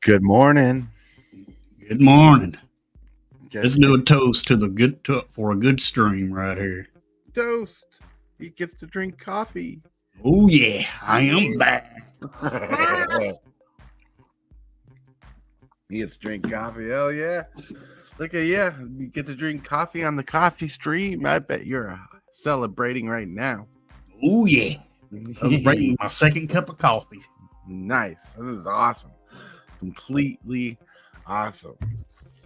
Good morning. Good morning. Get Let's do a toast to for a good stream right here. toast. He gets to drink coffee. Oh yeah, I am back. He gets to drink coffee. Hell yeah. Look at you. You get to drink coffee on the coffee stream. I bet you're celebrating right now. Oh yeah, celebrating my second cup of coffee. Nice. This is awesome. Completely awesome.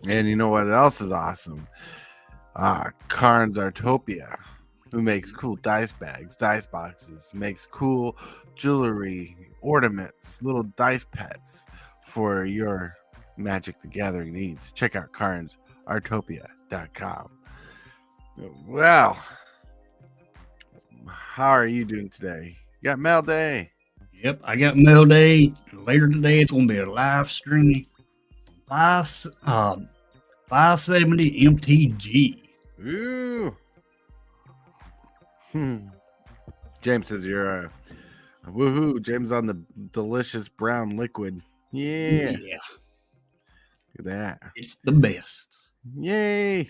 And you know what else is awesome? Carnes Artopia, who makes cool dice bags, dice boxes, makes cool jewelry, ornaments, little dice pets for your Magic the Gathering needs. Check out carnesartopia.com. Well, how are you doing today? You got mail day. Yep, I got mail day. Later today, it's going to be a live stream. 570 MTG. Ooh. James says you're a woohoo. James on the delicious brown liquid. Yeah. Yeah, Look at that. it's the best. Yay.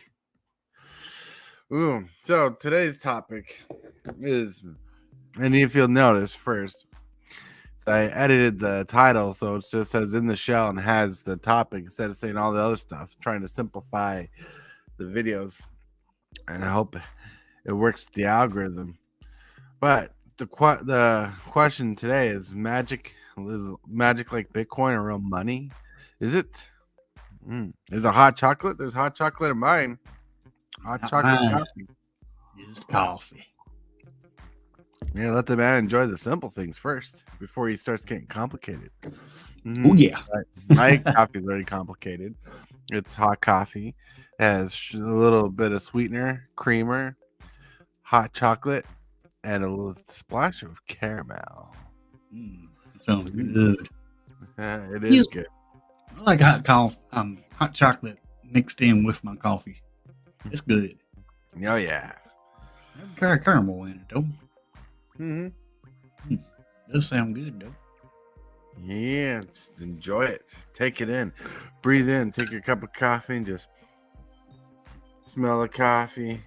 Ooh. So today's topic is, and if you'll notice first, so I edited the title so it just says in the shell and has the topic instead of saying all the other stuff, trying to simplify the videos. And I hope it works with the algorithm. But the question today is magic like Bitcoin or real money? Is it? Is it hot chocolate? There's hot chocolate in mine. Hot chocolate coffee. It's coffee. Yeah, let the man enjoy the simple things first before he starts getting complicated. Oh yeah. My coffee is very complicated. It's hot coffee. It has a little bit of sweetener, creamer, hot chocolate, and a little splash of caramel. Sounds good. It is good. I like hot chocolate mixed in with my coffee. It's good. Oh yeah. Never try caramel in it though. Mm-hmm. Does sound good though. Yeah, just enjoy it. Take it in. Breathe in. Take your cup of coffee and just smell the coffee.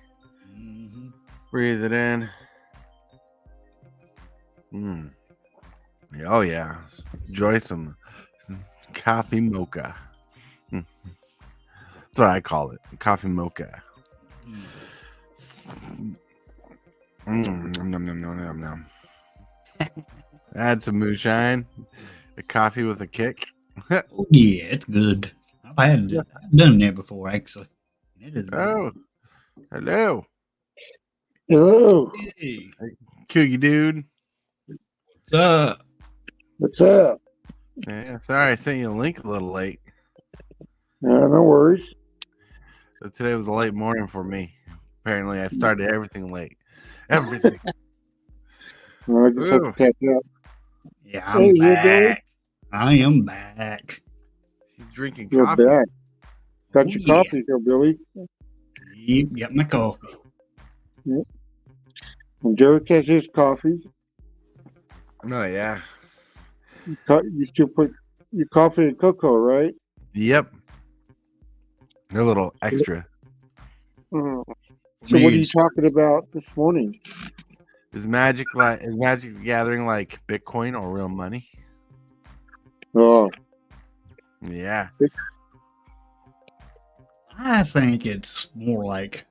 Mm-hmm. Breathe it in. Oh yeah. Enjoy some coffee mocha. That's what I call it. Coffee mocha. Nom, nom, nom, nom, nom. Add some moonshine. A coffee with a kick. Oh yeah, it's good. I've done that before actually. It is Oh, hello. Hello. hey, Coogie dude. what's up? What's up? Yeah, sorry I sent you a link a little late. No worries. So today was a late morning for me. Apparently, I started everything late. Everything. I just have to catch up. Yeah, I'm back. I am back. He's drinking You're coffee. back. Got your Yeah. coffee here, Billy. Yep, got my coffee. And Derek has his coffee. Oh, yeah. You still put your coffee in cocoa, right? Yep. A little extra. So what are you talking about this morning? Is Magic the Gathering like Bitcoin or real money? Oh, Yeah. I think it's more like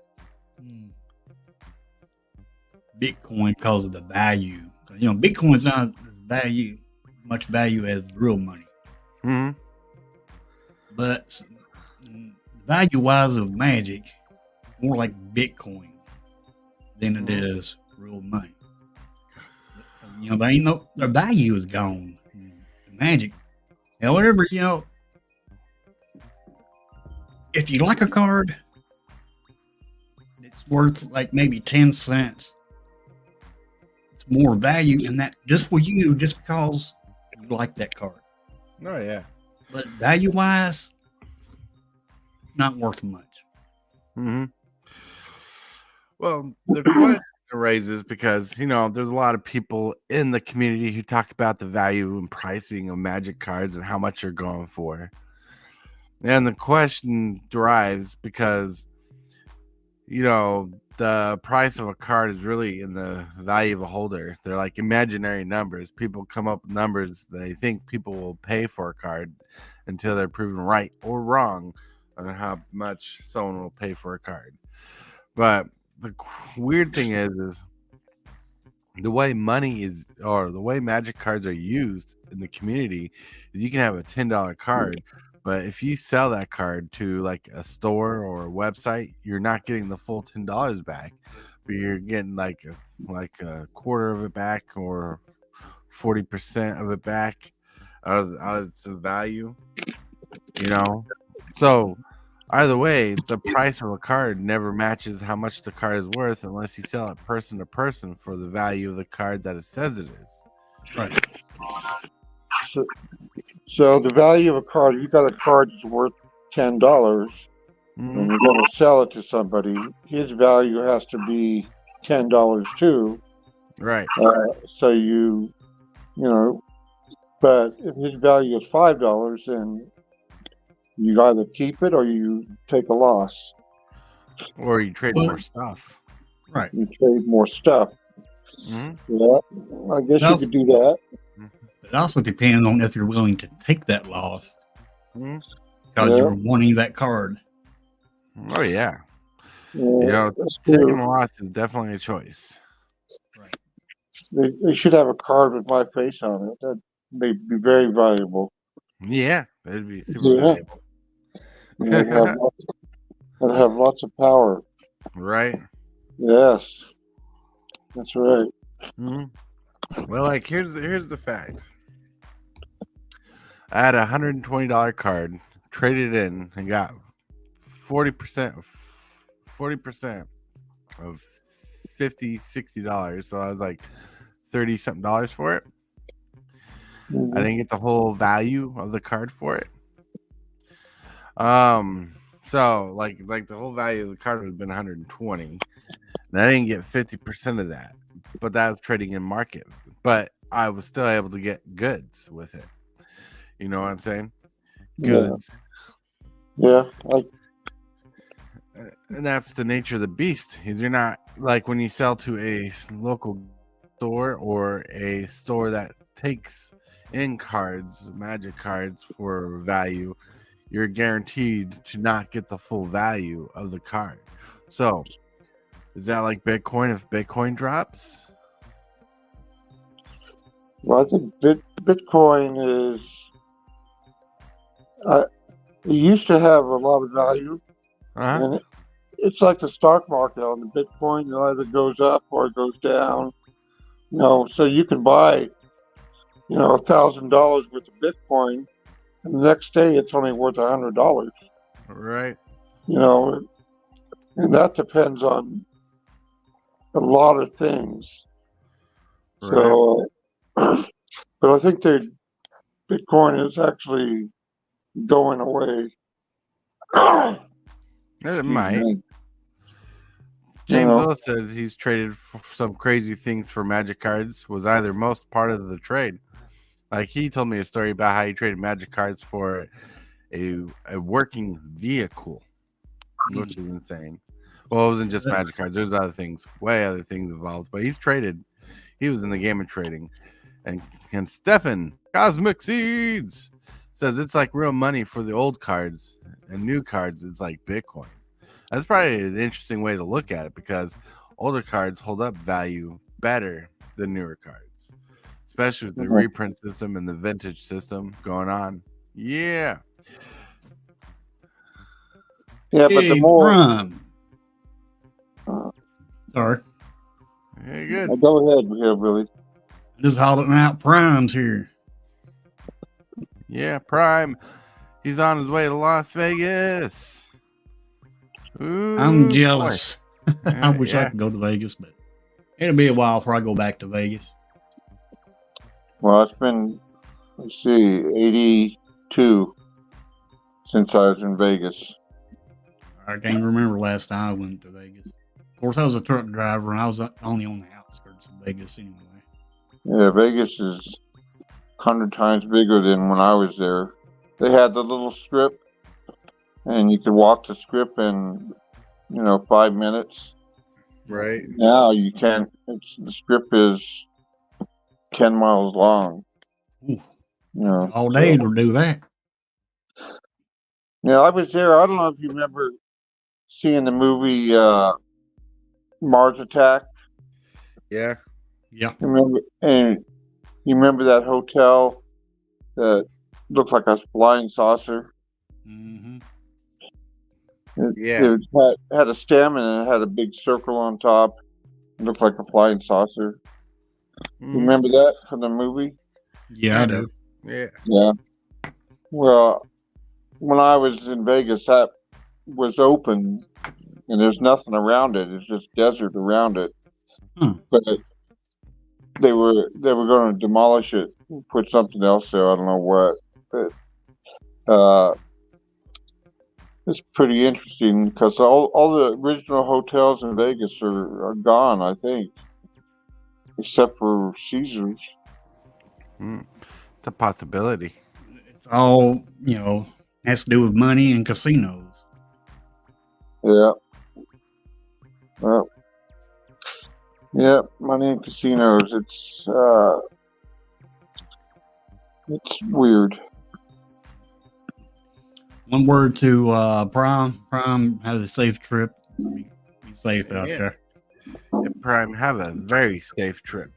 Bitcoin because of the value. You know, Bitcoin's not much value as real money. Mm-hmm. But value-wise of Magic, more like Bitcoin than it is real money. You know, their value is gone. Magic. However, you know, if you like a card, it's worth like maybe 10 cents. It's more value in that just for you, just because you like that card. Oh, yeah. But value-wise, it's not worth much. Mm-hmm. Well, the question raises because there's a lot of people in the community who talk about the value and pricing of Magic cards and how much you're going for. And the question derives because the price of a card is really in the value of a holder. They're like imaginary numbers. People come up with numbers they think people will pay for a card until they're proven right or wrong on how much someone will pay for a card. But the weird thing is the way money is, or the way Magic cards are used in the community, is you can have a $10 card, but if you sell that card to like a store or a website, you're not getting the full $10 back, but you're getting like a quarter of it back or 40% of it back out of its value. So either way, the price of a card never matches how much the card is worth unless you sell it person to person for the value of the card that it says it is. Right. So the value of a card, if you got a card that's worth $10 and you're going to sell it to somebody, his value has to be $10 too. Right. So but if his value is $5, then you either keep it or you take a loss. Or you trade more stuff. Right. You trade more stuff. Mm-hmm. Yeah, I guess you could do that. It also depends on if you're willing to take that loss because you're wanting that card. Oh, yeah. That's taking true. a loss is definitely a choice. Right. They should have a card with my face on it. They'd be very valuable. Yeah, it'd be super valuable. It'd have lots of power. Right. Yes, that's right. Mm-hmm. Well, like here's the fact. I had a $120 card, traded in, and got 40% of $50, $60. So I was like $30-something for it. I didn't get the whole value of the card for it. So like the whole value of the card would have been 120, and I didn't get 50% of that. But that was trading in market. But I was still able to get goods with it. You know what I'm saying? Goods. Yeah. And that's the nature of the beast. Is you're not like when you sell to a local store or a store that takes in cards, Magic cards for value, you're guaranteed to not get the full value of the card. So is that like Bitcoin? If Bitcoin drops? Well, I think Bitcoin is. It used to have a lot of value, and it's like the stock market on the Bitcoin. It either goes up or it goes down. So you can buy, $1,000 worth of Bitcoin, and the next day it's only worth $100. Right. And that depends on a lot of things. Right. So, but I think that Bitcoin is actually going away. It might. James Lewis said he's traded for some crazy things for Magic cards. Was either most part of the trade. Like he told me a story about how he traded Magic cards for a working vehicle, which is insane. Well, it wasn't just Magic cards. There's other things, way other things involved. But he's traded. He was in the game of trading. And Stefan Cosmic Seeds says it's like real money for the old cards, and new cards it's like Bitcoin. That's probably an interesting way to look at it because older cards hold up value better than newer cards, especially with the reprint system and the vintage system going on. Yeah. Yeah, but the more. Sorry. Very good. Go ahead, Billy. Just holding out Prime's here. Yeah, Prime. He's on his way to Las Vegas. Ooh, I'm jealous. Yeah, I wish I could go to Vegas, but it'll be a while before I go back to Vegas. Well, it's been, 82 since I was in Vegas. I can't remember last time I went to Vegas. Of course, I was a truck driver, and I was only on the outskirts of Vegas anyway. Yeah, Vegas is 100 times bigger than when I was there. They had the little strip, and you could walk the strip in, 5 minutes. Right. Now you can't. The strip is 10 miles long. Ooh, all day to do that. Yeah, I was there. I don't know if you remember seeing the movie Mars Attack. Yeah. Yeah. You remember that hotel that looked like a flying saucer? Mm-hmm. Yeah. It had a stem and it had a big circle on top. It looked like a flying saucer. Mhm. Remember that from the movie? Yeah, I do. Yeah. Yeah. Well, when I was in Vegas, that was open, and there's nothing around it. It's just desert around it. But they were going to demolish it, and put something else there. I don't know what. But it's pretty interesting because all the original hotels in Vegas are gone, I think, except for Caesars. It's a possibility. It's all, has to do with money and casinos. Yeah. Well, yeah, money in casinos. It's weird. One word to Prime. Prime, have a safe trip. Be safe out there. Yeah, Prime, have a very safe trip.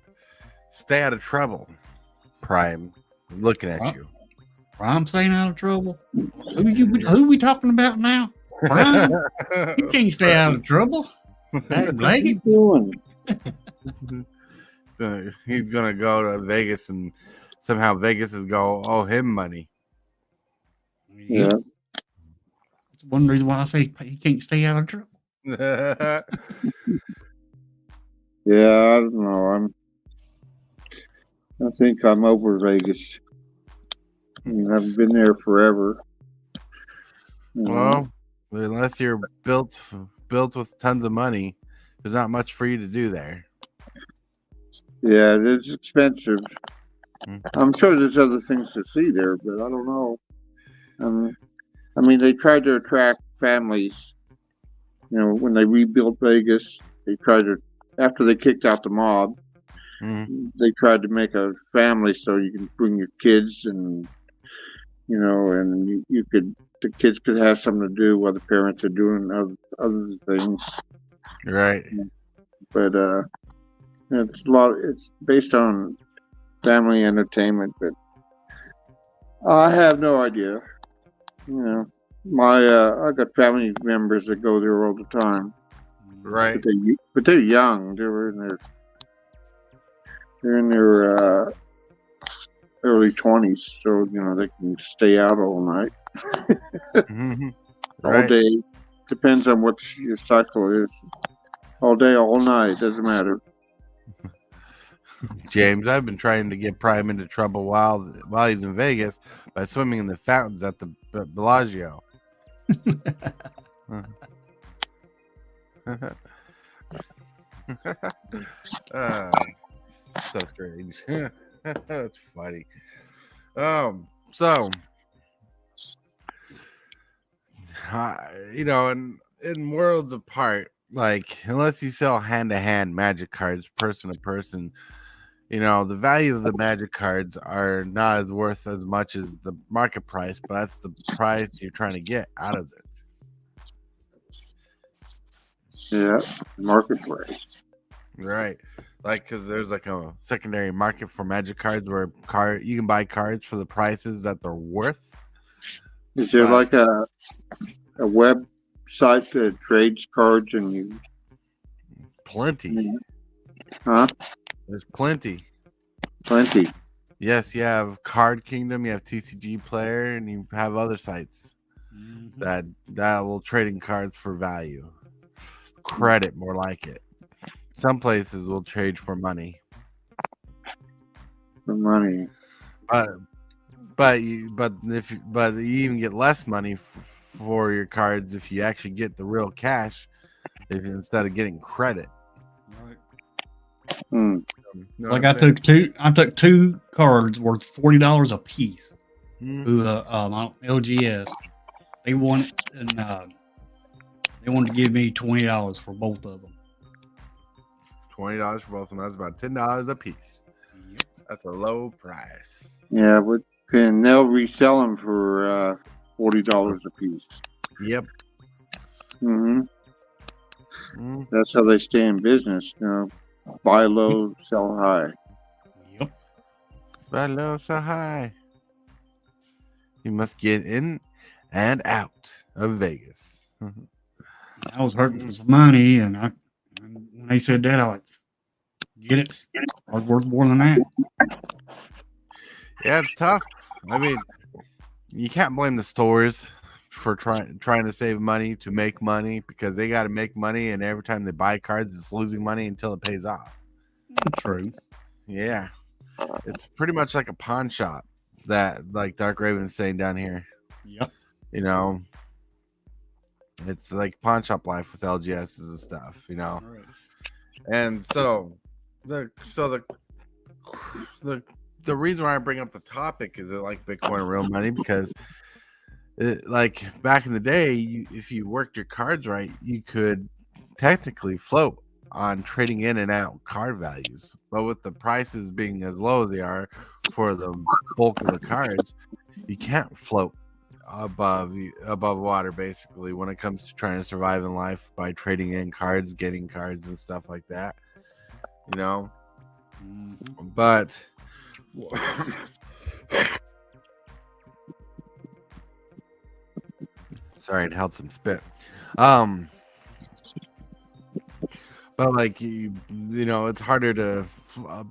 Stay out of trouble. Prime, looking at you. Prime staying out of trouble? Who we talking about now? Prime? You can't stay out of trouble. What you doing? So he's gonna go to Vegas, and somehow Vegas is gonna owe him money. Yeah. That's one reason why I say he can't stay out of trouble. Yeah, I don't know. I think I'm over Vegas. I've been there forever. Well, unless you're built with tons of money, there's not much for you to do there. Yeah, it is expensive. I'm sure there's other things to see there, but I don't know. I mean, they tried to attract families. When they rebuilt Vegas, they tried to, after they kicked out the mob, they tried to make a family so you can bring your kids and, and the kids could have something to do while the parents are doing other things. Right. But it's based on family entertainment, but I have no idea. I got family members that go there all the time. Right. But they're young. They're in their early 20s, so they can stay out all night. Right. All day. Depends on what your cycle is. All day, all night, doesn't matter. James, I've been trying to get Prime into trouble while he's in Vegas by swimming in the fountains at the Bellagio. So strange. That's funny. So in worlds apart, like unless you sell hand-to-hand magic cards, person to person, the value of the magic cards are not as worth as much as the market price, but that's the price you're trying to get out of it. Yeah, marketplace. Right. Like, because there's like a secondary market for magic cards where you can buy cards for the prices that they're worth. Is there like a website that trades cards and you? Plenty. Huh? There's plenty. Plenty. Yes, you have Card Kingdom, you have TCG Player, and you have other sites that will trade in cards for value. Credit, more like it. Some places will trade for money. For money. But you even get less money for your cards if you actually get the real cash if instead of getting credit. Right. Hmm. You know Like what I I'm saying? took two cards worth $40 a piece Mhm. to the LGS. They wanted to give me $20 for both of them. $20 for both of them. That's about $10 a piece. Yep. That's a low price. Yeah, but and they'll resell them for $40 a piece. Yep. Hmm. Mm. That's how they stay in business. Buy low, sell high. Yep. Buy low, so high. You must get in and out of Vegas. I was hurting for some money, and when they said that, I was like, get it. I was worth more than that. Yeah, it's tough. I mean, you can't blame the stores for trying to save money to make money, because they got to make money, and every time they buy cards, it's losing money until it pays off. True. Yeah, it's pretty much like a pawn shop that, like Darc Raven is saying down here. Yep. You know, it's like pawn shop life with LGSs and stuff. You know, Right. and so the reason why I bring up the topic is it like Bitcoin real money, because like back in the day, if you worked your cards right, you could technically float on trading in and out card values. But with the prices being as low as they are for the bulk of the cards, you can't float above water, basically, when it comes to trying to survive in life by trading in cards, getting cards and stuff like that. You know, but sorry, it held some spit. But like you know, it's harder to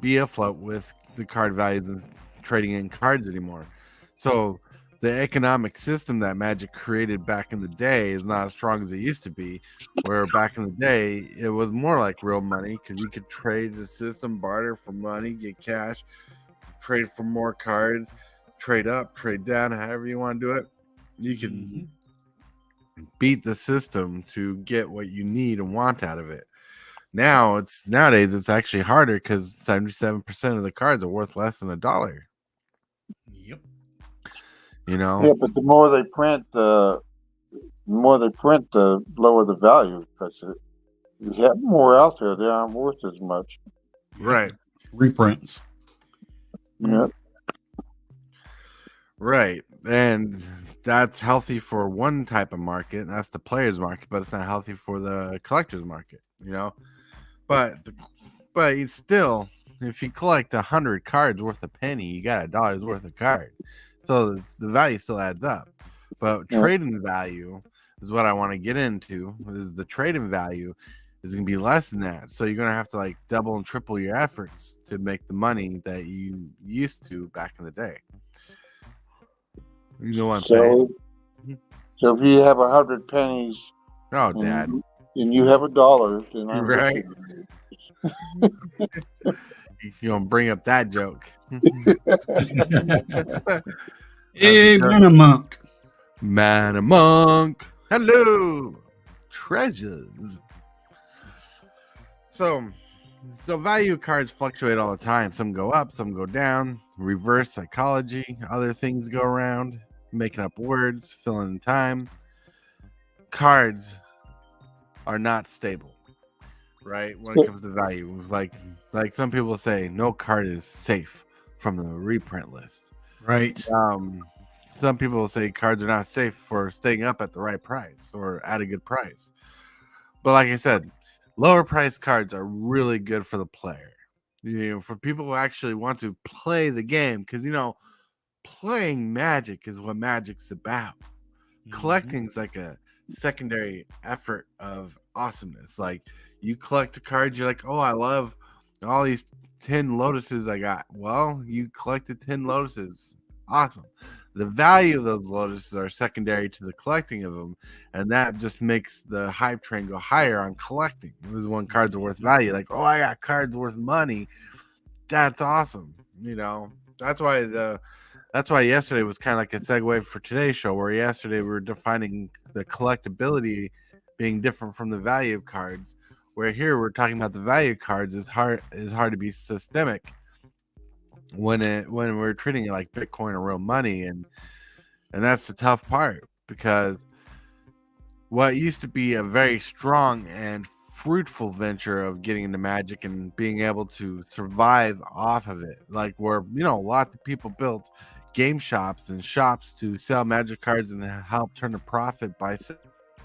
be afloat with the card values and trading in cards anymore. So the economic system that Magic created back in the day is not as strong as it used to be. Where back in the day, it was more like real money, because you could trade the system, barter for money, get cash, trade for more cards, trade up, trade down, however you want to do it. You can beat the system to get what you need and want out of it. Nowadays it's actually harder, because 77% of the cards are worth less than $1. Yep. You know? Yeah, but the more they print, the lower the value, because you have more out there. They aren't worth as much. Right. Reprints. Yeah. Right. And that's healthy for one type of market, and that's the player's market, but it's not healthy for the collector's market, you know? But it's still, if you collect 100 cards worth a penny, you got $1 worth of card. So the value still adds up. But trading value is what I want to get into. Is the trading value is going to be less than that. So you're going to have to like double and triple your efforts to make the money that you used to back in the day. You know what I'm saying? So if you have 100 pennies, oh, Dad, and you have $1, then I'm right. You're gonna bring up that joke. Hey, Manamunk. Manamunk. Hello, treasures. So value cards fluctuate all the time. Some go up, some go down. Reverse psychology. Other things go around, making up words, filling in time. Cards are not stable, right? When it comes to value, like some people say, no card is safe from the reprint list. Right. Some people say cards are not safe for staying up at the right price or at a good price. But like I said, lower price cards are really good for the player. You know, for people who actually want to play the game, because you know, playing Magic is what Magic's about. Collecting is like a secondary effort of awesomeness. Like you collect a card, you're like, oh, I love all these 10 lotuses I got. Well, you collected 10 lotuses. Awesome. The value of those lotuses are secondary to the collecting of them, and that just makes the hype train go higher on collecting. This is when cards are worth value. Like, oh, I got cards worth money. That's awesome. You know, that's why yesterday was kind of like a segue for today's show, where yesterday we were defining the collectability being different from the value cards. Where here we're talking about the value cards is hard to be systemic when we're treating it like Bitcoin or real money, and that's the tough part, because what used to be a very strong and fruitful venture of getting into Magic and being able to survive off of it, like where lots of people built game shops and shops to sell Magic cards and help turn a profit by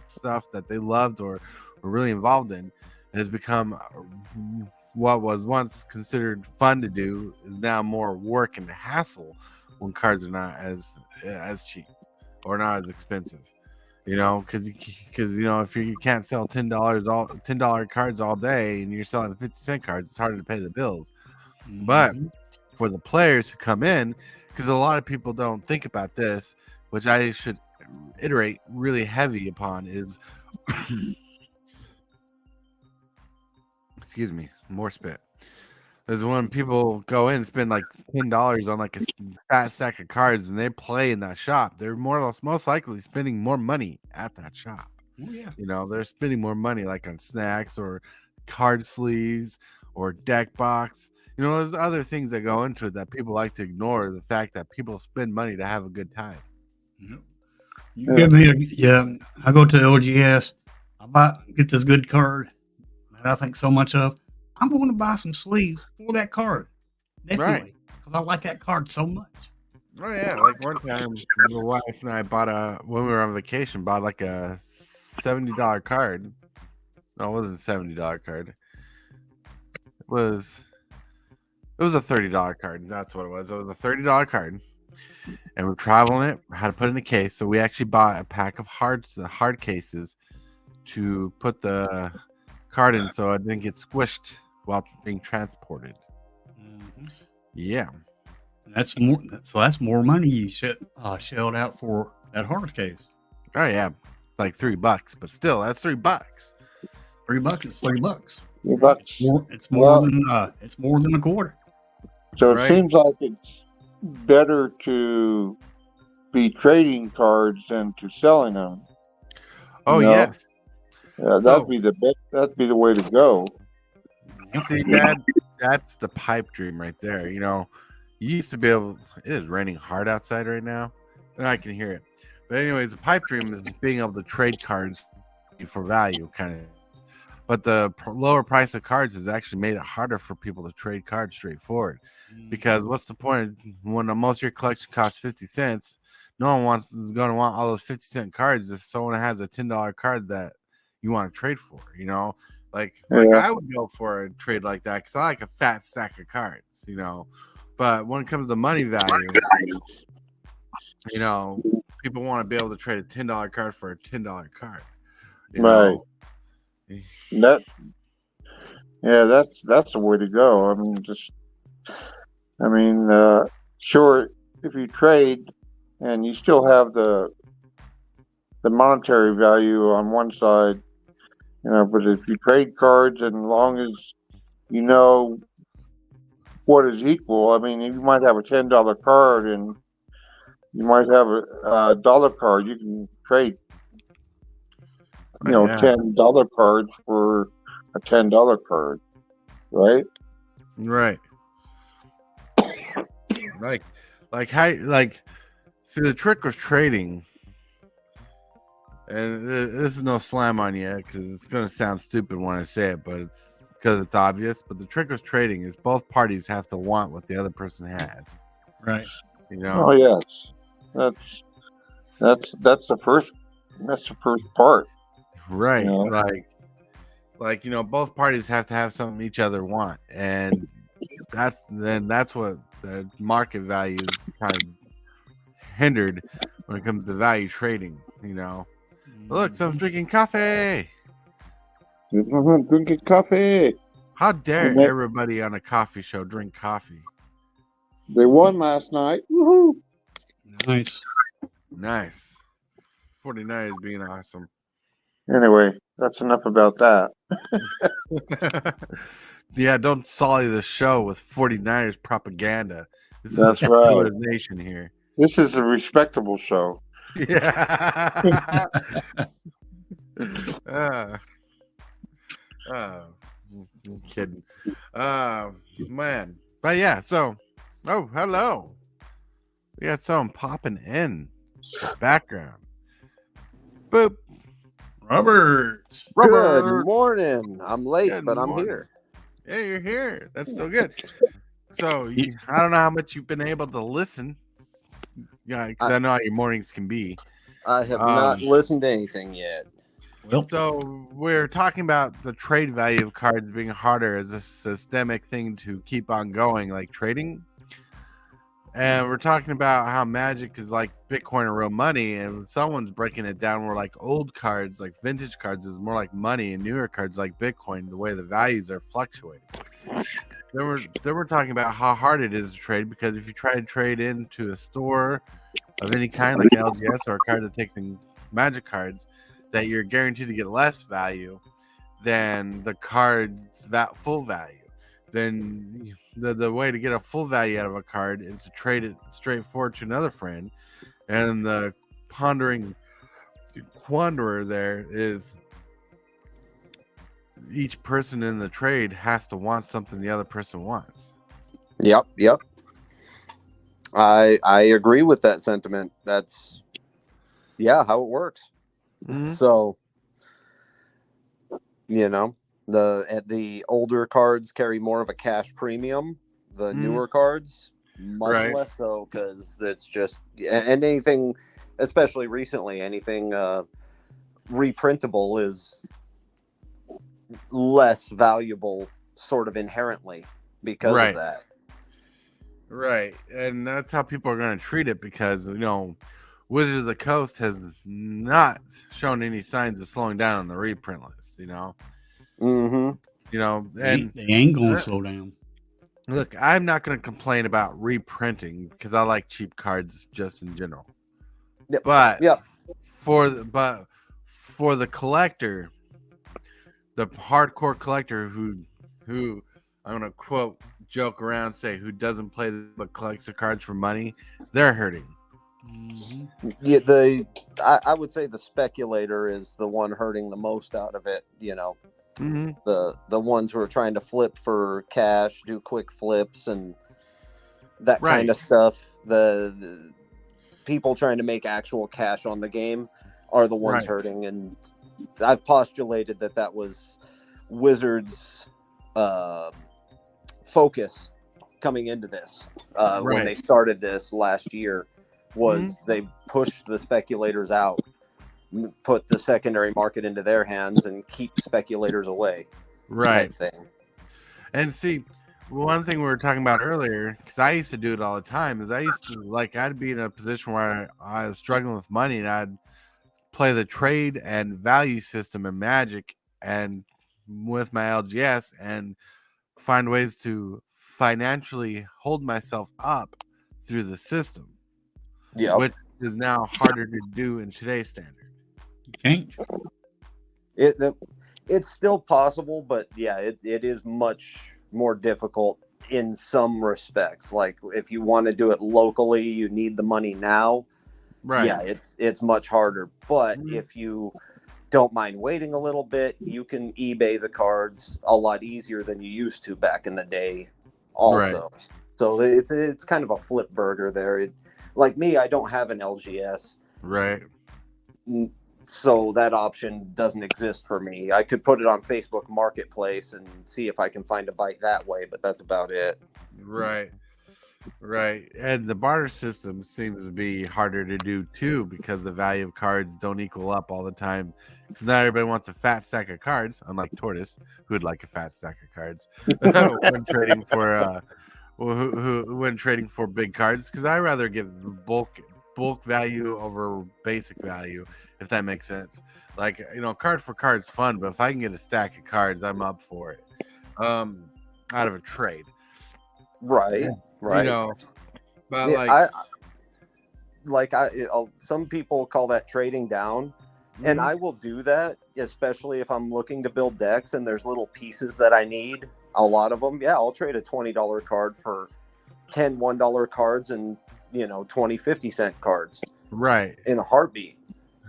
stuff that they loved or were really involved in, has become what was once considered fun to do is now more work and hassle when cards are not as cheap or not as expensive. Because if you can't sell $10 cards all day and you're selling 50-cent cards, it's harder to pay the bills. Mm-hmm. But for the players who come in, because a lot of people don't think about this, which I should iterate really heavy upon, is excuse me, more spit. Is when people go in and spend like $10 on like a fat stack of cards and they play in that shop, they're most likely spending more money at that shop. Oh, yeah. They're spending more money like on snacks or card sleeves or deck box. There's other things that go into it that people like to ignore, the fact that people spend money to have a good time. Yep. You give me I go to LGS, get this good card that I think so much of. I'm going to buy some sleeves for that card. Definitely. Because I like that card so much. Oh, yeah. Like one time, my wife and I when we were on vacation, bought like a $70 card. No, it wasn't a $70 card. It was a $30 card. That's what it was. It was a $30 card. And we're traveling it. Had to put it in a case. So we actually bought a pack of hard cases to put the card in so it didn't get squished while being transported. Mm-hmm. Yeah. That's more money you shelled out for that hard case. Oh yeah. Like $3, but still that's $3. $3 is $3. $3. It's more than a quarter. So it seems like it's better to be trading cards than to selling them. Oh yes. Yeah, that'd be the way to go. See, Dad, that's the pipe dream right there. You used to be able. It is raining hard outside right now, and I can hear it. But anyways, the pipe dream is being able to trade cards for value, kind of. But the lower price of cards has actually made it harder for people to trade cards straightforward. Because what's the point when most of your collection costs 50 cents? No one is going to want all those 50-cent cards if someone has a $10 card that you want to trade for. Like I would go for a trade like that because I like a fat stack of cards. But when it comes to money value, people want to be able to trade a $10 card for a $10 card. Right. That's the way to go. Sure, if you trade and you still have the monetary value on one side, but if you trade cards, and as long as you know what is equal, you might have a $10 card and you might have a dollar card. You can trade $10 cards for a $10 card, right? Right. See, the trick with trading, and this is no slam on you because it's going to sound stupid when I say it, but it's because it's obvious. But the trick with trading is both parties have to want what the other person has. Right. Oh yes, that's the first part. Right. Both parties have to have something each other want, and that's what the market value is kind of hindered when it comes to value trading. Look, someone's drinking coffee. Drinking coffee. How dare everybody on a coffee show drink coffee? They won last night. Woohoo! Nice. 49ers being awesome. Anyway, that's enough about that. Yeah, don't sully the show with 49ers propaganda. That's right. Nation here. This is a respectable show. Yeah. uh, I'm kidding. Man. But yeah, so hello. We got someone popping in the background. Boop. Robert. Good Robert. morning. I'm late, Good but I'm morning. here. Yeah, you're here. That's still good. So I don't know how much you've been able to listen. Yeah, because I know how your mornings can be. I have not listened to anything yet. Well, So we're talking about the trade value of cards being harder as a systemic thing to keep on going, like trading. And we're talking about how Magic is like Bitcoin or real money, and someone's breaking it down where like old cards, like vintage cards, is more like money, and newer cards like Bitcoin, the way the values are fluctuating. Then we're talking about how hard it is to trade, because if you try to trade into a store of any kind, like an LGS or a card that takes in Magic cards, that you're guaranteed to get less value than the card's full value. Then the way to get a full value out of a card is to trade it straightforward to another friend. And the quanderer there is each person in the trade has to want something the other person wants. Yep. I agree with that sentiment. That's how it works. Mm-hmm. So, the older cards carry more of a cash premium. The newer cards, much less so, because it's just, and anything, especially recently, anything reprintable is less valuable sort of inherently because of that. Right. And that's how people are going to treat it, because, Wizards of the Coast has not shown any signs of slowing down on the reprint list, Mm-hmm. And they ain't going to slow down. Look, I'm not going to complain about reprinting because I like cheap cards just in general. Yep. But for the collector, the hardcore collector who I'm going to joke around, say who doesn't play but collects the cards for money, they're hurting. Mm-hmm. Yeah, I would say the speculator is the one hurting the most out of it. Mm-hmm. The ones who are trying to flip for cash, do quick flips and that kind of stuff. The people trying to make actual cash on the game are the ones hurting, and I've postulated that was Wizards' focus coming into this when they started this last year. Was they pushed the speculators out, put the secondary market into their hands, and keep speculators away. Type thing. And see, one thing we were talking about earlier, because I used to do it all the time, is I'd be in a position where I was struggling with money, and I'd play the trade and value system in Magic and with my LGS and find ways to financially hold myself up through the system. Yeah, which is now harder to do in today's standard. You can't. It's still possible, but it is much more difficult in some respects. Like if you want to do it locally, you need the money now. Right. Yeah, it's much harder. But if you don't mind waiting a little bit, you can eBay the cards a lot easier than you used to back in the day. Also, so it's kind of a flip burger there. Like me, I don't have an LGS. Right. So that option doesn't exist for me. I could put it on Facebook Marketplace and see if I can find a bite that way, but that's about it. Right. And the barter system seems to be harder to do too, because the value of cards don't equal up all the time. Because not everybody wants a fat stack of cards, unlike Tortoise, who would like a fat stack of cards when trading for when trading for big cards. Because I rather give bulk value over basic value, if that makes sense. Like, card for card's fun, but if I can get a stack of cards, I'm up for it. Out of a trade. Right. But some people call that trading down, and I will do that, especially if I'm looking to build decks and there's little pieces that I need. A lot of them, I'll trade a $20 card for 10 $1 cards and 20 50-cent cards. Right. In a heartbeat.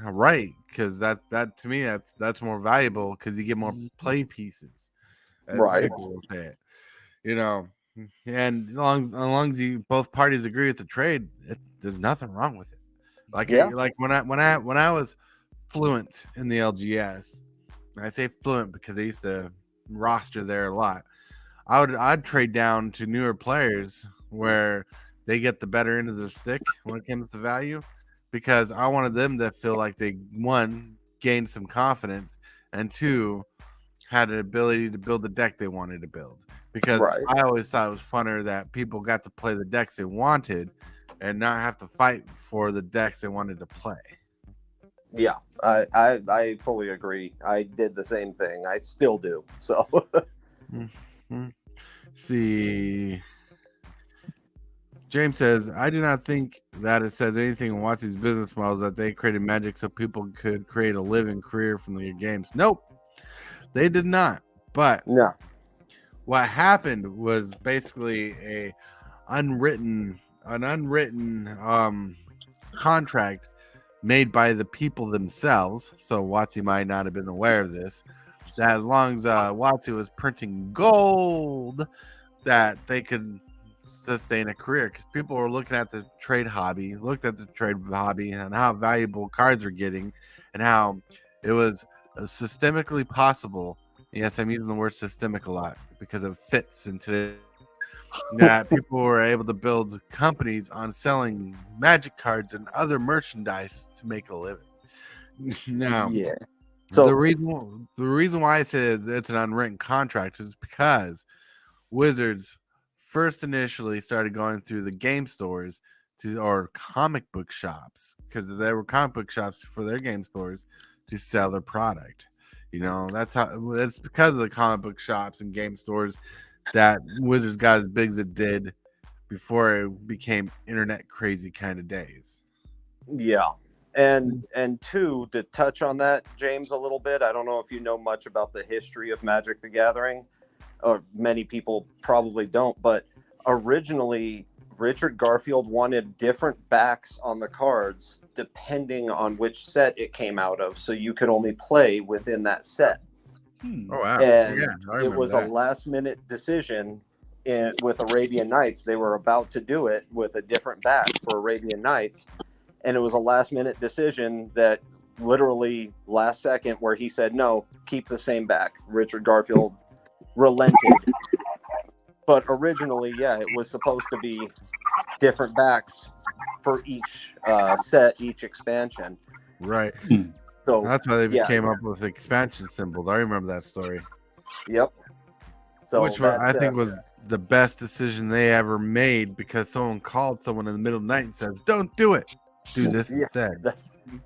Right. because that to me that's more valuable because you get more play pieces, as Right. people will say it. You know, and as long as you both parties agree with the trade, there's nothing wrong with it. Like like when I was fluent in the LGS, and I say fluent because I used to roster there a lot. I'd trade down to newer players where they get the better end of the stick when it comes to value, because I wanted them to feel like they, one, gained some confidence, and two, had an ability to build the deck they wanted to build. Because Right. I always thought it was funner that people got to play the decks they wanted and not have to fight for the decks they wanted to play. Yeah, I fully agree. I did the same thing. I still do. So Mm-hmm. See, James says, I do not think that it says anything in WotC's business models that they created Magic so people could create a living career from their games. Nope, they did not. But no. What happened was basically an unwritten contract made by the people themselves. So WotC might not have been aware of this. That as long as WotC was printing gold, that they could sustain a career, because people were looking at the trade hobby, and how valuable cards are getting, and how it was systemically possible. Yes, I'm using the word systemic a lot because it fits into that people were able to build companies on selling Magic cards and other merchandise to make a living. Now, Yeah. So the reason why I say it's an unwritten contract is because Wizards first initially started going through the game stores or comic book shops, because there were comic book shops for their game stores to sell their product. You know, that's because of the comic book shops and game stores that Wizards got as big as it did before it became internet crazy kind of days. yeah. And two, to touch on that, James, a little bit, I don't know if you know much about the history of Magic the Gathering, or many people probably don't, but originally Richard Garfield wanted different backs on the cards depending on which set it came out of, so you could only play within that set. Oh wow. And yeah, it was a last minute decision with Arabian Nights. They were about to do it with a different back for Arabian Nights, and it was a last minute decision that literally last second where he said, no, keep the same back. Richard Garfield relented. But originally, yeah, it was supposed to be different backs for each set, each expansion. Right. So that's why they came up with expansion symbols. I remember that story. Yep. So which I think was the best decision they ever made, because someone called someone in the middle of the night and says, "Don't do it. Do this instead."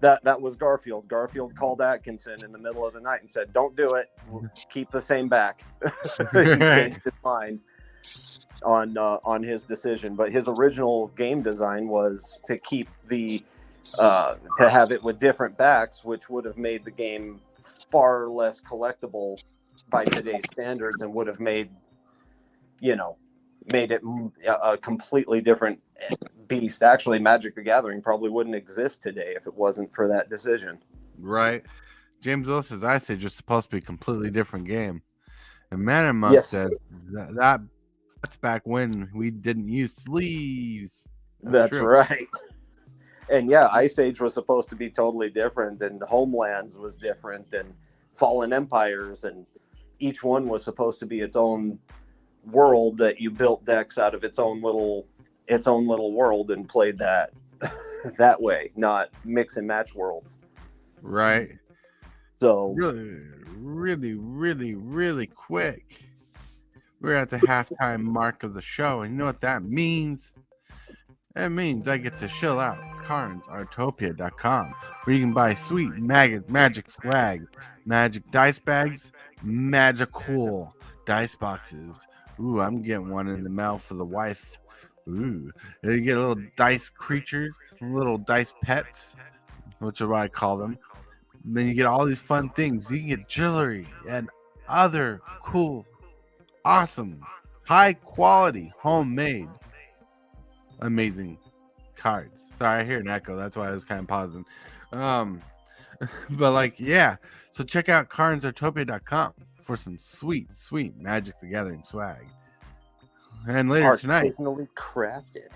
That was Garfield. Garfield called Atkinson in the middle of the night and said, "Don't do it. We'll keep the same back." He changed his mind on his decision, but his original game design was to keep the to have it with different backs, which would have made the game far less collectible by today's standards, and would have made it a completely different beast. Actually, Magic the Gathering probably wouldn't exist today if it wasn't for that decision. Right. James Willis says, I say just supposed to be a completely different game. And Man and Monk says that's back when we didn't use sleeves. That's right. And yeah, Ice Age was supposed to be totally different, and Homelands was different, and Fallen Empires, and each one was supposed to be its own world that you built decks out of its own little world and played that that way, not mix and match worlds. Right. So really quick, we're at the halftime mark of the show, and you know what that means? That means I get to chill out. CarnsArtopia.com, where you can buy sweet magic swag, magic dice bags, magical dice boxes. Ooh, I'm getting one in the mail for the wife. Ooh, you get little dice creatures, little dice pets, which is what I call them. And then you get all these fun things. You can get jewelry and other cool, awesome, high quality, homemade, amazing cards. Sorry, I hear an echo. That's why I was kind of pausing. But like, yeah. So check out carnsartopia.com for some sweet, sweet Magic the Gathering swag. And later tonight, artisanally crafted.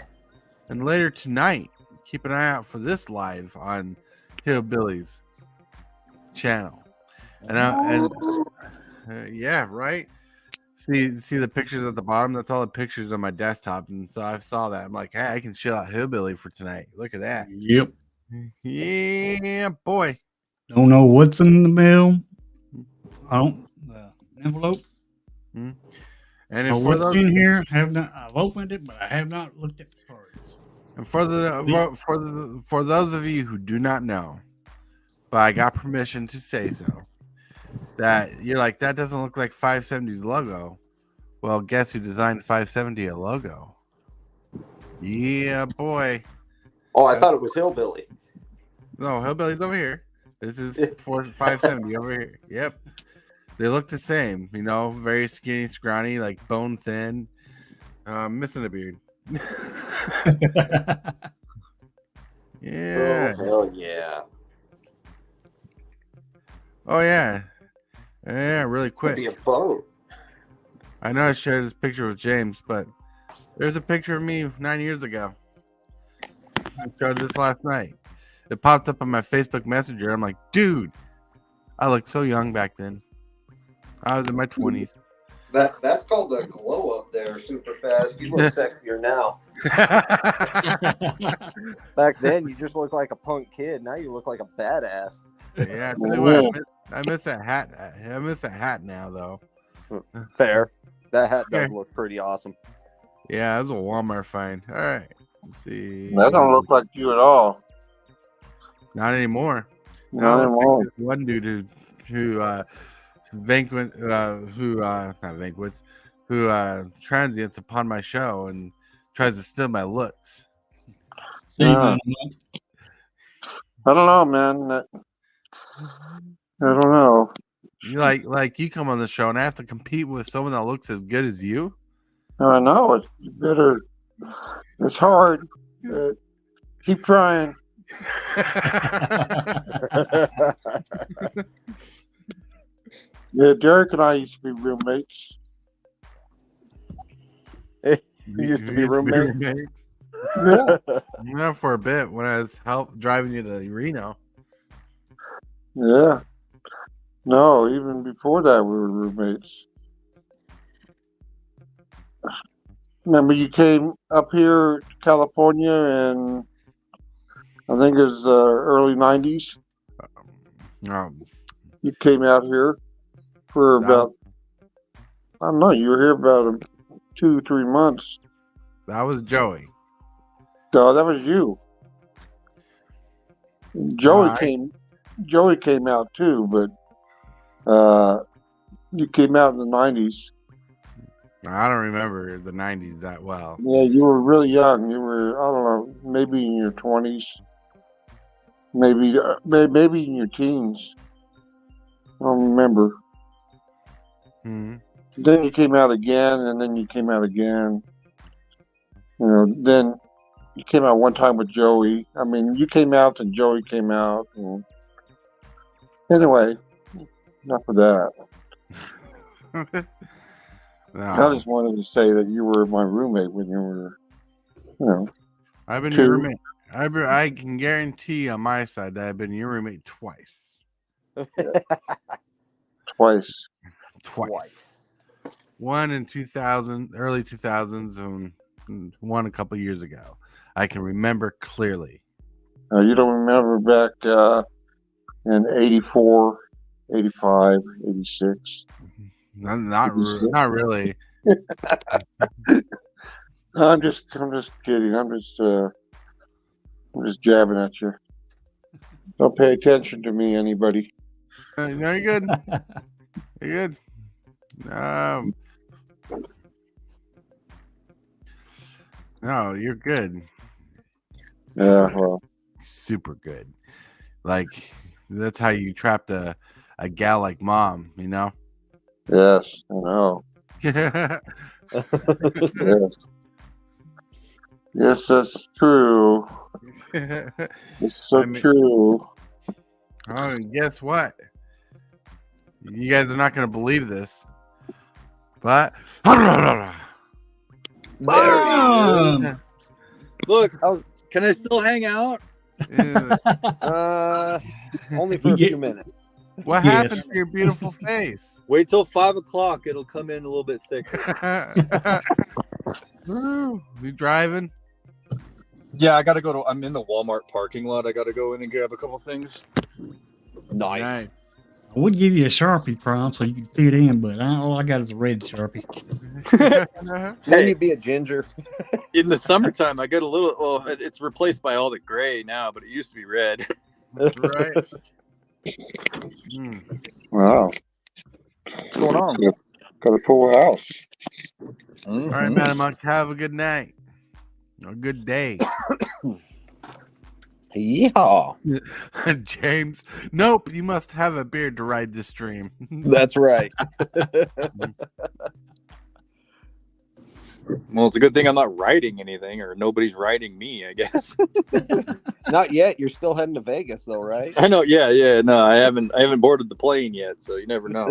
And later tonight, keep an eye out for this live on Hillbilly's channel. And yeah, right. See the pictures at the bottom. That's all the pictures on my desktop. And so I saw that. I'm like, hey, I can chill out Hillbilly for tonight. Look at that. Yep. Yeah, boy. Don't know what's in the mail. I don't. Envelope. Mm-hmm. And Oh, what's in here? I've opened it, but I have not looked at the cards. And for those of you who do not know, but I got permission to say so, that you're like, that doesn't look like 570's logo. Well, guess who designed 570 a logo? Yeah, boy. Oh, I thought it was Hillbilly. No, Hillbilly's over here. This is for 570 over here. Yep. They look the same, you know, very skinny, scrawny, like bone thin, missing a beard. Yeah. Oh, hell yeah. Oh, yeah. Yeah, really quick. Could be a boat. I know I shared this picture with James, but there's a picture of me 9 years ago. I showed this last night. It popped up on my Facebook Messenger. I'm like, dude, I looked so young back then. I was in my 20s. That's called the glow up there, super fast. You look sexier now. Back then, you just looked like a punk kid. Now you look like a badass. Yeah, I tell you what, I miss that hat. I miss that hat now, though. Fair. That hat does look pretty awesome. Yeah, it was a Walmart find. All right, let's see. That don't look like you at all. Not anymore. Not anymore. Like this one dude who transients upon my show and tries to steal my looks. I don't know, man. I don't know. You like you come on the show and I have to compete with someone that looks as good as you. I know it's better. It's hard. Keep trying. Yeah, Derek and I used to be roommates. You used to be roommates? Yeah. Not for a bit when I was driving you to Reno. Yeah. No, even before that, we were roommates. Remember, you came up here to California, and I think it was early '90s. You came out here for about, I don't know, you were here about 2-3 months. That was Joey. No, that was you. Joey came out too, but you came out in the '90s. I don't remember the '90s that well. Yeah, you were really young. You were, I don't know, maybe in your 20s, maybe in your teens. I don't remember. Mm-hmm. Then you came out again, and then you came out again. You know, then you came out one time with Joey. I mean, you came out and Joey came out. And anyway, enough of that. No. I just wanted to say that you were my roommate when you were, you know. I've been your roommate. I can guarantee on my side that I've been your roommate twice. Twice. One in 2000, early 2000s, and one a couple years ago. I can remember clearly. You don't remember back in 84, 85, 86? Not really. I'm just kidding. I'm just jabbing at you. Don't pay attention to me, anybody. No, you're good. You're good. No, you're good. Yeah, well, super good. Like that's how you trapped a gal like mom, you know? Yes, I know. Yes. Yes, that's true. It's so true. Oh, and guess what? You guys are not going to believe this, but Mom! Look, can I still hang out? Only for a few minutes. What happened to your beautiful face? Wait till 5 o'clock. It'll come in a little bit thicker. You driving? Yeah, I gotta go I'm in the Walmart parking lot. I gotta go in and grab a couple things. Nice. I would give you a Sharpie prompt so you can fit in, but all I got is a red Sharpie. Then you'd be a ginger. In the summertime, I get a little. Well, it's replaced by all the gray now, but it used to be red. Right. Wow. What's going on? Got a full house. All right, Madam Monk, have a good night. A good day. Yeah. James, nope, you must have a beard to ride this stream. That's right. Well, it's a good thing I'm not writing anything, or nobody's writing me, I guess. Not yet. You're still heading to Vegas, though, right? I know. Yeah. No, I haven't boarded the plane yet, so you never know.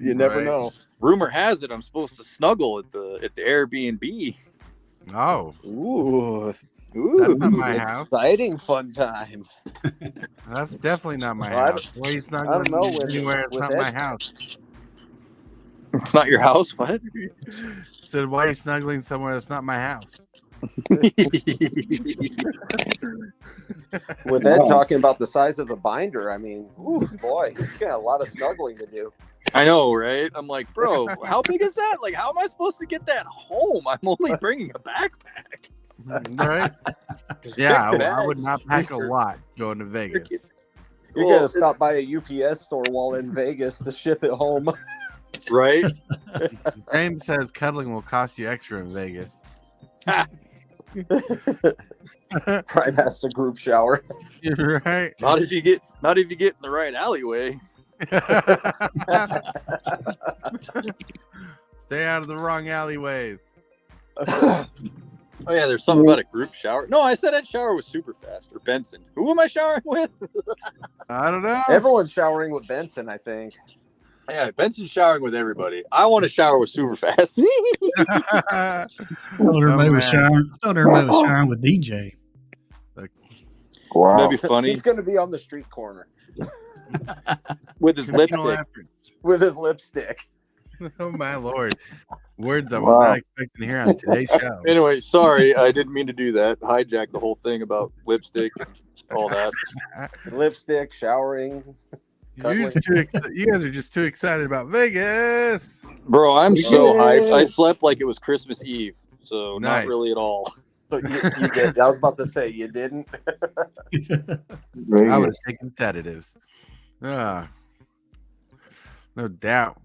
You never know. Rumor has it I'm supposed to snuggle at the Airbnb. Oh. Ooh. That's not my house. Exciting fun times. That's definitely not my Well, house. Why are you I don't know. snuggling anywhere? It's not my house. It's not your house? What? Said, why are you snuggling somewhere that's not my house? With Ed talking about the size of the binder, I mean, ooh, boy, he's got a lot of snuggling to do. I know, right? I'm like, bro, how big is that? Like, how am I supposed to get that home? I'm only bringing a backpack. Right? Yeah, I would not pack a lot going to Vegas. You're going to stop by a UPS store while in Vegas to ship it home. Right? James says cuddling will cost you extra in Vegas. Prime has to group shower. You're right. Not if you get in the right alleyway. Stay out of the wrong alleyways. Oh yeah, there's something about a group shower. No, I said I'd shower with Superfast or Benson. Who am I showering with? I don't know. Everyone's showering with Benson, I think. Yeah, Benson's showering with everybody. I want to shower with Superfast. I thought everybody was showering with DJ. Wow. That'd be funny. He's going to be on the street corner with his lipstick. With his lipstick. Oh my lord. Words I was not expecting to hear on today's show. Anyway, sorry, I didn't mean to do that. Hijack the whole thing about lipstick and all that. Lipstick, showering. You guys are just too excited about Vegas. Bro, I'm so hyped. I slept like it was Christmas Eve, so Nice. not really at all. So you did. I was about to say, you didn't? I was taking sedatives. No doubt.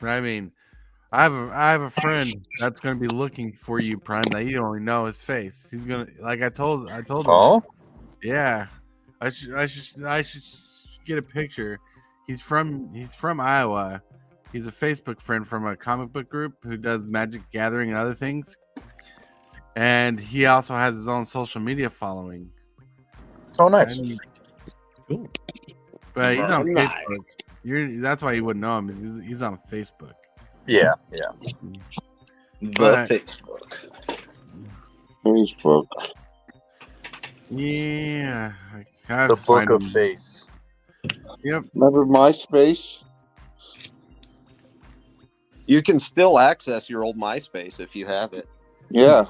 I mean, I have a friend that's going to be looking for you, Prime. That you only know his face. He's gonna, like I told him. Oh, yeah. I should get a picture. He's from Iowa. He's a Facebook friend from a comic book group who does Magic Gathering and other things. And he also has his own social media following. oh, nice. Cool. But he's on Nice. Facebook. That's why you wouldn't know him. He's on Facebook. Yeah. But- Facebook. Yeah. I have The to find book of him. face. Yep. Remember MySpace? You can still access your old MySpace if you have it. Yeah,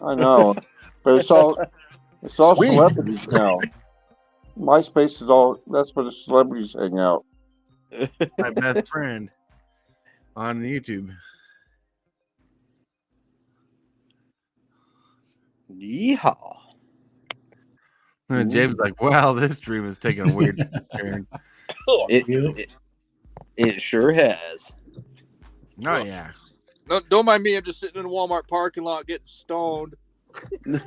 I know. But it's all Sweet. celebrities now. MySpace is that's where the celebrities hang out. My best friend on YouTube. Yeehaw. And James like, wow, this dream is taking a weird turn. It sure has. Oh yeah. No, don't mind me. I'm just sitting in a Walmart parking lot getting stoned. No.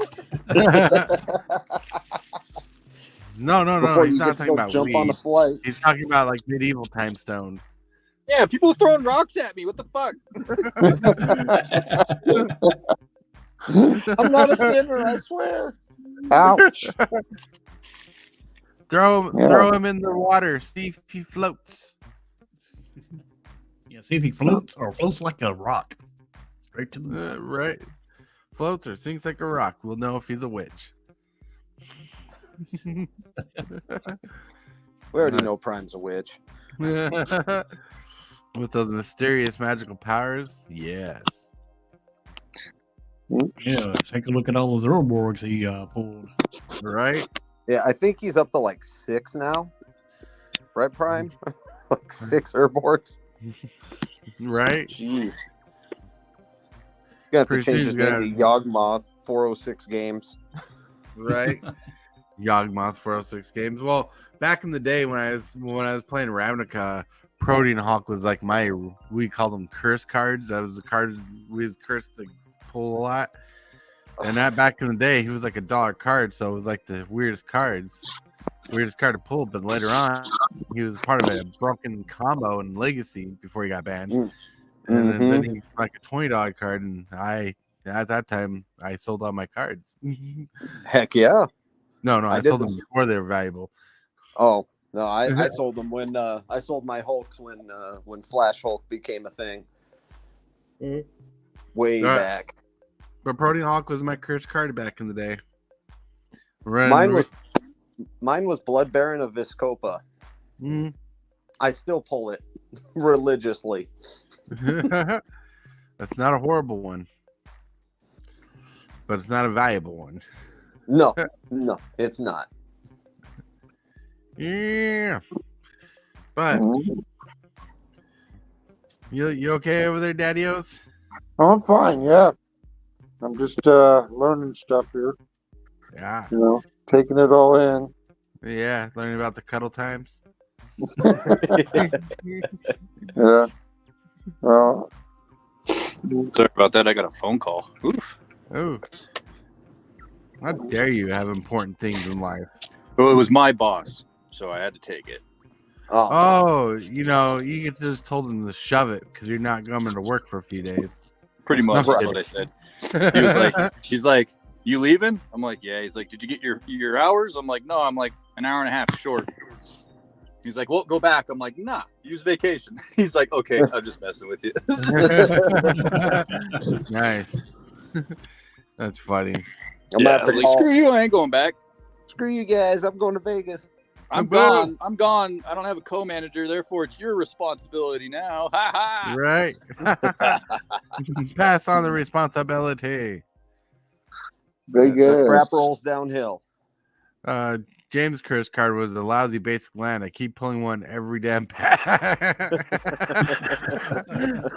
Before He's you not get to talking go about jump weed. on the flight. He's talking about like medieval time stone. Yeah, people throwing rocks at me. What the fuck? I'm not a sinner, I swear. Ouch. Throw him in the water. See if he floats. Yeah, see if he floats or floats like a rock. Straight to the right. Floats or sinks like a rock. We'll know if he's a witch. We already know Prime's a witch. With those mysterious magical powers, yes. Yeah, take a look at all those Urborgs he pulled. Right? Yeah, I think he's up to like 6 now. Right, Prime? Like 6 Urborgs. Right? Jeez. He's going to have to change his name to Yawgmoth 406 Games. Right? Yawgmoth 406 Games. Well, back in the day when I was playing Ravnica, Protean Hawk was like we called them curse cards. That was the cards we was cursed to pull a lot. And that back in the day, he was like $1 card, so it was like the weirdest card to pull. But later on, he was part of a broken combo in Legacy before he got banned. And then he was like a $20 card, and at that time I sold all my cards. Heck yeah! No, I sold them before they were valuable. Oh no, I sold them when I sold my Hulks when Flash Hulk became a thing. Way back. But Protean Hawk was my cursed card back in the day. Mine was Blood Baron of Viscopa. I still pull it religiously. That's not a horrible one, but it's not a valuable one. No, it's not. Yeah, but you okay over there, Daddy-O's? Oh, I'm fine. Yeah, I'm just learning stuff here. Yeah, taking it all in. Yeah, learning about the cuddle times. Yeah. Well, sorry about that. I got a phone call. Oof. Oh, how dare you have important things in life? Well, it was my boss, so I had to take it. Oh, you could just told him to shove it because you're not coming to work for a few days. Pretty much that's what I said. He's like, you leaving? I'm like, yeah. He's like, did you get your hours? I'm like, no. I'm like an hour and a half short. He's like, well, go back. I'm like, nah, use vacation. He's like, okay, I'm just messing with you. Nice. That's funny. I'm like, screw you, I ain't going back. Screw you guys, I'm going to Vegas. I'm gone. I don't have a co-manager, therefore it's your responsibility now. Ha ha. Right. Pass on the responsibility. Very good. The crap rolls downhill. James' curse card was a lousy basic land. I keep pulling one every damn pack.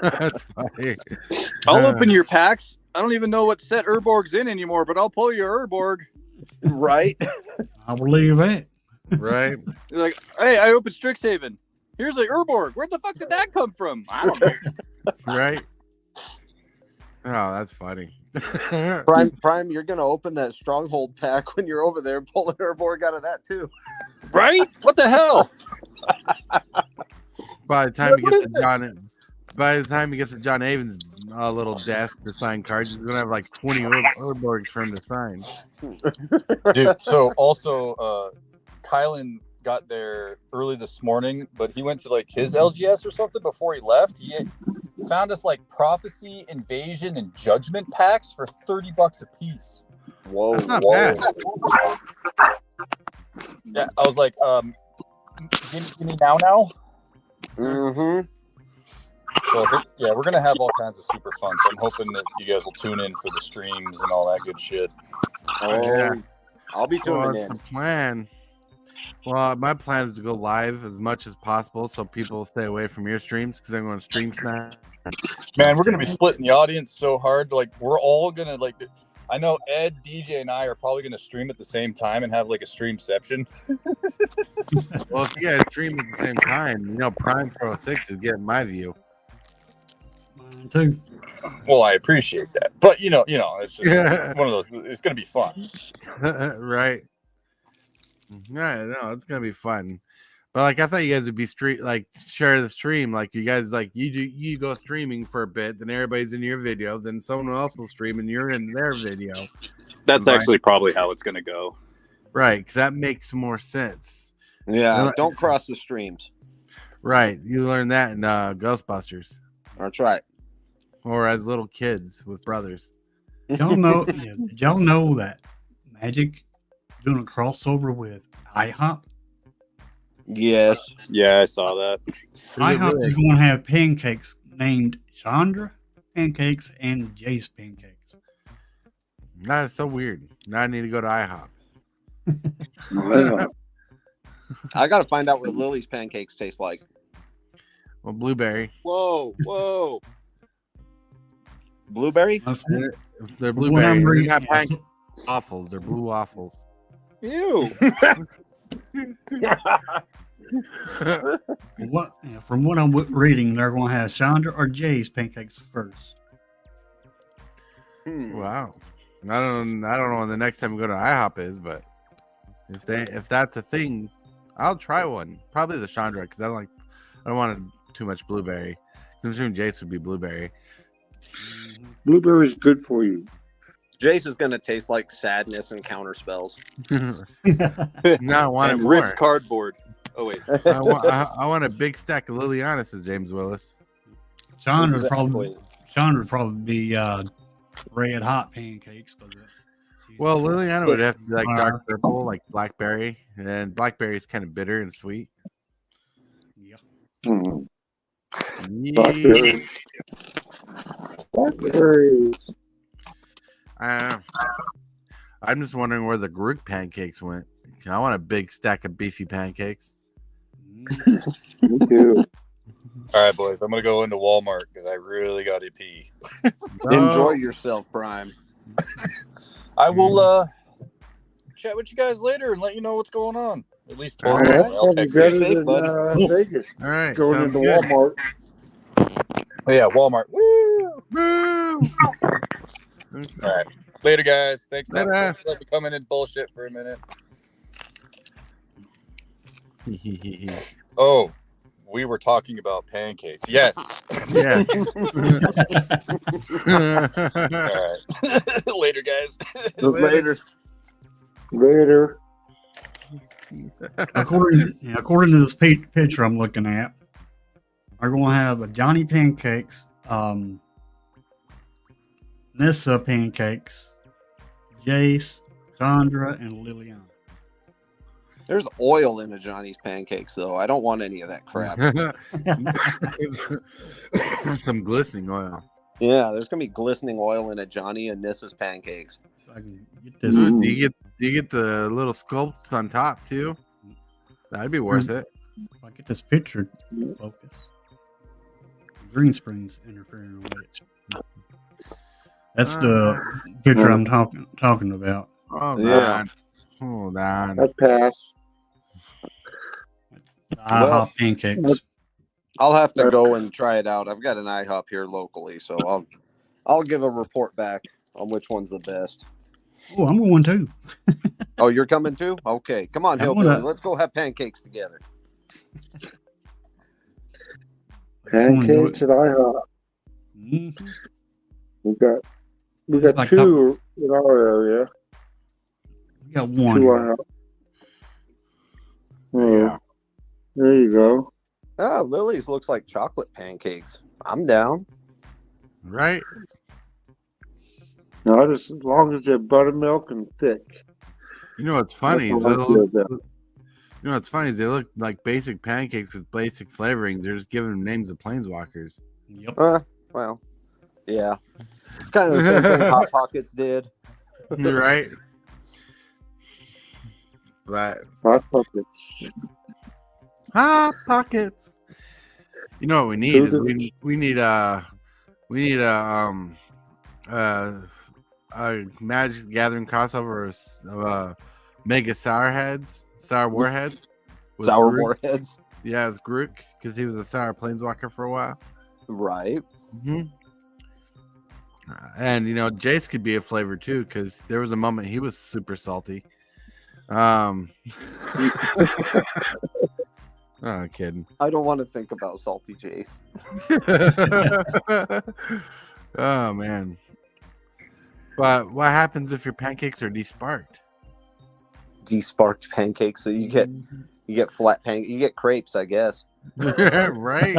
That's funny. I'll open your packs. I don't even know what set Urborg's in anymore, but I'll pull your Urborg. Right? I believe it. Right? You're like, hey, I opened Strixhaven. Here's a Urborg. Where the fuck did that come from? I don't know. Right? Oh, that's funny. Prime, you're gonna open that Stronghold pack when you're over there and pull an Urborg out of that too. Right? What the hell? By the time he gets to John Avon's little desk to sign cards, he's gonna have like 20 Urborgs for him to sign. Dude, so also Kylan got there early this morning, but he went to like his LGS or something before he left. He found us like Prophecy, Invasion, and Judgment packs for $30 a piece. Whoa, that's not bad. Yeah, I was like, give me now. Mm-hmm. So I think, we're gonna have all kinds of super fun. So I'm hoping that you guys will tune in for the streams and all that good shit. Yeah. I'll be tuning in. The plan. Well, my plan is to go live as much as possible so people stay away from your streams because I'm going to stream snap. Man, we're gonna be splitting the audience so hard. Like, we're all gonna I know Ed, DJ, and I are probably gonna stream at the same time and have like a streamception. Well, if you guys stream at the same time, Prime 406 is getting my view. Mine too. Well, I appreciate that, but it's just one of those. It's gonna be fun, right? Yeah, no, it's gonna be fun. But I thought you guys would be share the stream. Like you guys, you go streaming for a bit, then everybody's in your video, then someone else will stream and you're in their video. That's actually probably how it's gonna go. Right, because that makes more sense. Yeah, don't cross the streams. Right, you learned that in Ghostbusters. That's right. Or as little kids with brothers. Y'all know, did y'all know that Magic doing a crossover with IHOP? Yes. Yeah, I saw that. IHOP is going to have pancakes named Chandra pancakes and Jace pancakes. That's so weird. Now I need to go to IHOP. I got to find out what Lily's pancakes taste like. Well, blueberry. Whoa. Blueberry? They're blueberry. They're not pancake waffles. They're blue waffles. Ew. From what I'm reading, they're going to have Chandra or Jay's pancakes first. Wow. I don't know when the next time we go to IHOP is, but if that's a thing, I'll try one. Probably the Chandra because I don't want too much blueberry. I'm assuming Jace would be blueberry. Blueberry is good for you. Jace is going to taste like sadness and counter spells. No, I want it And more. Rick's cardboard. Oh wait. I want a big stack of Liliana, says James Willis. Chandra would probably be red hot pancakes. Well, Liliana would have to be like dark purple, like blackberry, and blackberry is kind of bitter and sweet. Yeah. Blackberries. Blackberries. I don't know. I'm just wondering where the Groot pancakes went. I want a big stack of beefy pancakes. Me too. All right, boys. I'm gonna go into Walmart because I really got to pee. Enjoy yourself, Prime. I will chat with you guys later and let you know what's going on. At least tomorrow. I'll text better you. than Vegas. All right, Going sounds into good. Walmart. Oh yeah, Walmart. Woo! Woo! All right. Later, guys. Thanks Later. for coming in bullshit for a minute. Oh, we were talking about pancakes. Yes. Yeah. All right. Later, guys. Later. According to this picture I'm looking at, we're going to have a Johnny pancakes, Nessa pancakes, Jace, Chandra, and Liliana. There's oil in a Johnny's pancakes, though. I don't want any of that crap. Some glistening oil. Yeah, there's gonna be glistening oil in a Johnny and Nissa's pancakes. So I can get this. Do you get the little sculpts on top too? That'd be worth it. If I get this picture focus, green screen's interfering with it. That's the picture I'm talking about. Oh, Yeah. Hold on. I pass. It's the IHOP pancakes. I'll have to go and try it out. I've got an IHOP here locally, so I'll give a report back on which one's the best. Oh, I'm going too. Oh, you're coming too? Okay, come on, Hillbilly. Let's go have pancakes together. Pancakes at IHOP. Mm-hmm. We got Like two in our area. We got one. Two IHOP. Yeah. There you go. Ah, Lily's looks like chocolate pancakes. I'm down. Right? No, just as long as they're buttermilk and thick. You know what's funny? That's what I feel about. You know what's funny is they look like basic pancakes with basic flavorings. They're just giving them names of planeswalkers. Yep. Well, yeah. It's kind of the same thing Hot Pockets did. Right? But Hot Pockets. Hot Pockets. You know what we need is we need a Magic Gathering crossover of Mega Sour Warheads. Sour Warheads. Yeah, it's Grook because he was a Sour Planeswalker for a while. Right. Mm-hmm. And you know, Jace could be a flavor too because there was a moment he was super salty. Oh, kidding. I don't want to think about Salty Jace. Oh man. But what happens if your pancakes are desparked? desparked pancakes, so you get flat you get crepes, I guess. Right.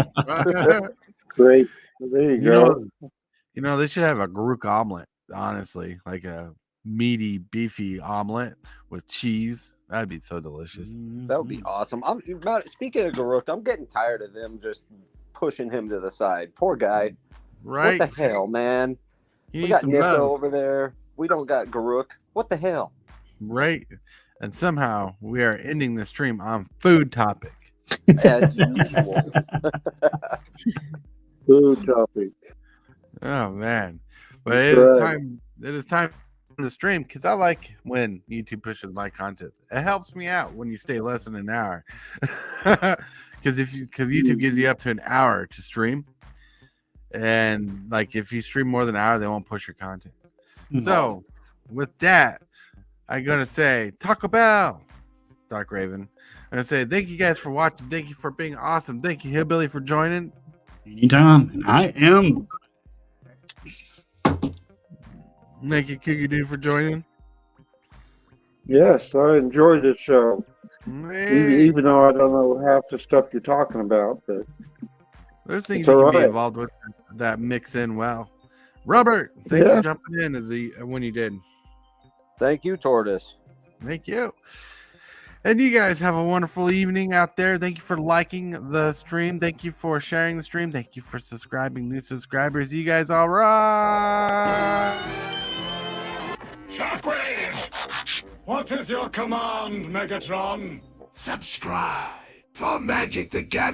Great. There you go. They should have a Garuk omelet, honestly, like a meaty, beefy omelet with cheese. That'd be so delicious. That would be awesome. Speaking of Garuk, I'm getting tired of them just pushing him to the side. Poor guy. Right. What the hell, man? We got Nico over there. We don't got Garuk. What the hell? Right. And somehow we are ending the stream on food topic. As usual. Food topic. Oh man. But it is time for the stream, because I like when YouTube pushes my content. It helps me out when you stay less than an hour. Because YouTube gives you up to an hour to stream. And like if you stream more than an hour, they won't push your content. So with that, I'm gonna say Taco Bell, Darc Raven. I'm gonna say thank you guys for watching. Thank you for being awesome. Thank you, Hillbilly, for joining. Anytime. And I am. Thank you, Cougar Dude, for joining. Yes, I enjoyed this show. Even though I don't know half the stuff you're talking about, but there's things you can be involved with that mix in well. Robert, thanks for jumping in when you did. Thank you, Tortoise. Thank you. And you guys have a wonderful evening out there. Thank you for liking the stream. Thank you for sharing the stream. Thank you for subscribing, new subscribers. You guys all right. Shockwave! What is your command, Megatron? Subscribe for Magic the Gathering.